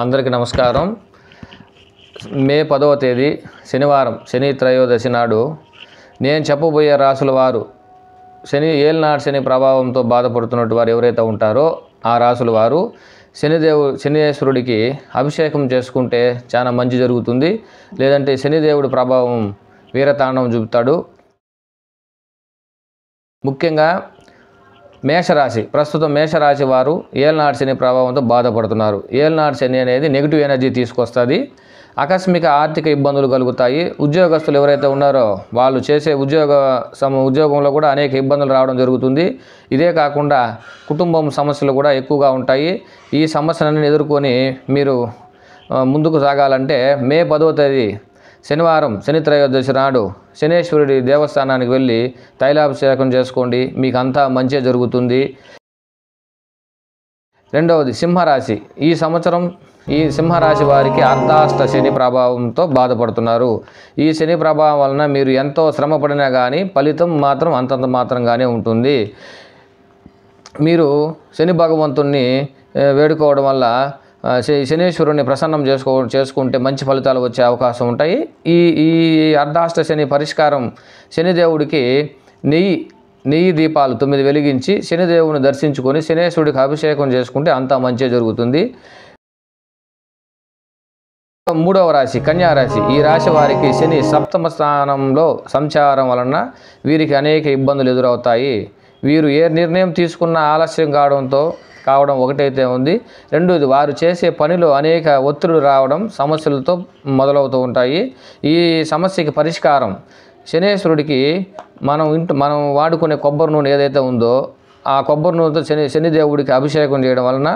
అందరికీ నమస్కారం. మే 10వ తేదీ శనివారం, శని త్రయోదశి నాడు నేను చెప్పబోయే రాసుల వారు శని ఏలినాటి శని ప్రభావంతో బాధపడుతున్నట్టు వారు ఎవరైతే ఉంటారో ఆ రాసుల వారు శనీశ్వరుడికి అభిషేకం చేసుకుంటే చాలా మంచి జరుగుతుంది. లేదంటే శనిదేవుడి ప్రభావం వీరతాండవం చూపుతాడు. ముఖ్యంగా మేషరాశి, ప్రస్తుతం మేషరాశి వారు ఏలినాటి శని ప్రభావంతో బాధపడుతున్నారు. ఏలినాటి శని అనేది నెగిటివ్ ఎనర్జీ తీసుకొస్తుంది. ఆకస్మిక ఆర్థిక ఇబ్బందులు కలుగుతాయి. ఉద్యోగస్తులు ఎవరైతే ఉన్నారో వాళ్ళు చేసే ఉద్యోగంలో కూడా అనేక ఇబ్బందులు రావడం జరుగుతుంది. ఇదే కాకుండా కుటుంబం సమస్యలు కూడా ఎక్కువగా ఉంటాయి. ఈ సమస్యలను ఎదుర్కొని మీరు ముందుకు సాగాలంటే మే 10వ తేదీ శనివారం, శని త్రయోదశి నాడు శనేశ్వరుడి దేవస్థానానికి వెళ్ళి తైలాభిషేకం చేసుకోండి. మీకు అంతా మంచి జరుగుతుంది. రెండవది సింహరాశి. ఈ సంవత్సరం ఈ సింహరాశి వారికి అర్ధాష్ట శని ప్రభావంతో బాధపడుతున్నారు. ఈ శని ప్రభావం వలన మీరు ఎంతో శ్రమ పడినా కానీ ఫలితం మాత్రం అంతంత మాత్రంగానే ఉంటుంది. మీరు శని భగవంతుణ్ణి వేడుకోవడం వల్ల శనీశ్వరుని ప్రసన్నం చేసుకుంటే మంచి ఫలితాలు వచ్చే అవకాశం ఉంటాయి. ఈ అర్ధాష్ట శని పరిష్కారం శనిదేవుడికి నెయ్యి దీపాలు 9 వెలిగించి శనిదేవుని దర్శించుకొని శనేశ్వరుడికి అభిషేకం చేసుకుంటే అంతా మంచి జరుగుతుంది. మూడవ రాశి కన్యారాశి. ఈ రాశి వారికి శని సప్తమ స్థానంలో సంచారం వలన వీరికి అనేక ఇబ్బందులు ఎదురవుతాయి. వీరు ఏ నిర్ణయం తీసుకున్నా ఆలస్యం కావడం ఒకటైతే ఉంది. రెండోది, వారు చేసే పనిలో అనేక ఒత్తిడులు రావడం సమస్యలతో మొదలవుతూ ఉంటాయి. ఈ సమస్యకి పరిష్కారం శనేశ్వరుడికి మనం వాడుకునే కొబ్బరి నూనె ఏదైతే ఉందో ఆ కొబ్బరి నూనెతో శనిదేవుడికి అభిషేకం చేయడం వలన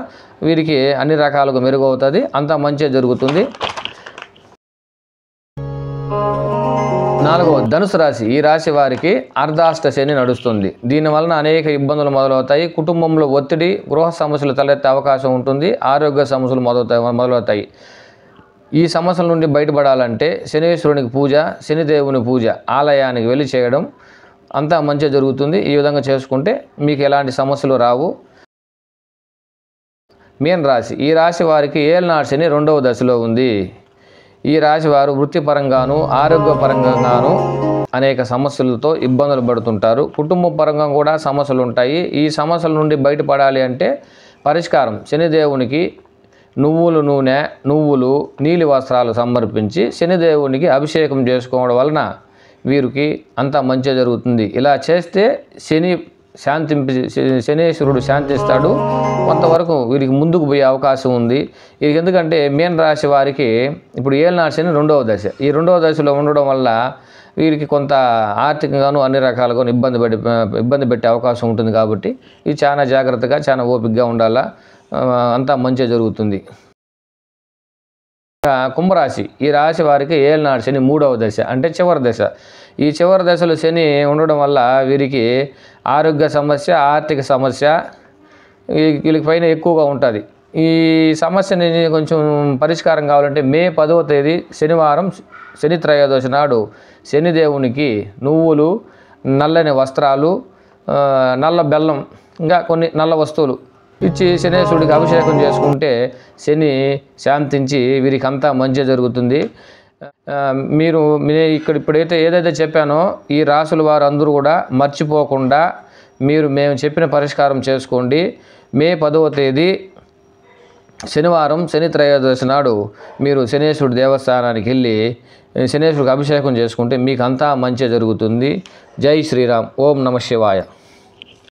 వీరికి అన్ని రకాలుగా మెరుగవుతుంది. అంతా మంచి జరుగుతుంది. నాలుగవ ధనుసు రాశి. ఈ రాశి వారికి అర్ధాష్ట శని నడుస్తుంది. దీనివలన అనేక ఇబ్బందులు మొదలవుతాయి. కుటుంబంలో ఒత్తిడి, గృహ సమస్యలు తలెత్తే అవకాశం ఉంటుంది. ఆరోగ్య సమస్యలు మొదలవుతాయి. ఈ సమస్యల నుండి బయటపడాలంటే శనీశ్వరునికి పూజ, శనిదేవుని పూజ ఆలయానికి వెళ్ళి చేయడం అంతా మంచి జరుగుతుంది. ఈ విధంగా చేసుకుంటే మీకు ఎలాంటి సమస్యలు రావు. మీన రాశి. ఈ రాశి వారికి ఏలినాటి శని 2వ దశలో ఉంది. ఈ రాశి వారు వృత్తిపరంగాను ఆరోగ్యపరంగాను అనేక సమస్యలతో ఇబ్బందులు పడుతుంటారు. కుటుంబ పరంగా కూడా సమస్యలు ఉంటాయి. ఈ సమస్యల నుండి బయటపడాలి అంటే పరిష్కారం శనిదేవునికి నువ్వుల నూనె, నీలి వస్త్రాలు సమర్పించి శనిదేవునికి అభిషేకం చేసుకోవడం వలన వీరికి అంతా మంచి జరుగుతుంది. ఇలా చేస్తే శనీశ్వరుడు శాంతిస్తాడు. కొంతవరకు వీరికి ముందుకు పోయే అవకాశం ఉంది. ఇది ఎందుకంటే మీన రాశి వారికి ఇప్పుడు ఏలినాటి శని 2వ దశ. ఈ 2వ దశలో ఉండడం వల్ల వీరికి కొంత ఆర్థికంగాను అన్ని రకాలుగా ఇబ్బంది పెట్టే అవకాశం ఉంటుంది. కాబట్టి ఇది చాలా జాగ్రత్తగా, చాలా ఓపికగా ఉండాలా. అంతా మంచి జరుగుతుంది. కుంభరాశి. ఈ రాశి వారికి ఏలినాటి శని 3వ దశ, అంటే చివరి దశ. ఈ చివరి దశలో శని ఉండడం వల్ల వీరికి ఆరోగ్య సమస్య, ఆర్థిక సమస్య వీళ్ళకి పైన ఎక్కువగా ఉంటుంది. ఈ సమస్యని కొంచెం పరిష్కారం కావాలంటే మే 10వ తేదీ శనివారం, శని త్రయోదశి నాడు శనిదేవునికి నువ్వులు, నల్లని వస్త్రాలు, నల్ల బెల్లం, ఇంకా కొన్ని నల్ల వస్తువులు ఇచ్చి శనేశ్వరుడికి అభిషేకం చేసుకుంటే శని శాంతించి వీరికి అంతా మంచి జరుగుతుంది. మీరు ఇప్పుడైతే ఏదైతే చెప్పానో ఈ రాసుల వారు అందరూ కూడా మర్చిపోకుండా మేము చెప్పిన పరిష్కారం చేసుకోండి. మే 10వ తేదీ శనివారం, శని త్రయోదశి నాడు మీరు శనేశ్వరుడి దేవస్థానానికి వెళ్ళి శనేశ్వరుడికి అభిషేకం చేసుకుంటే మీకు అంతా మంచి జరుగుతుంది. జై శ్రీరామ్. ఓం నమః శివాయ.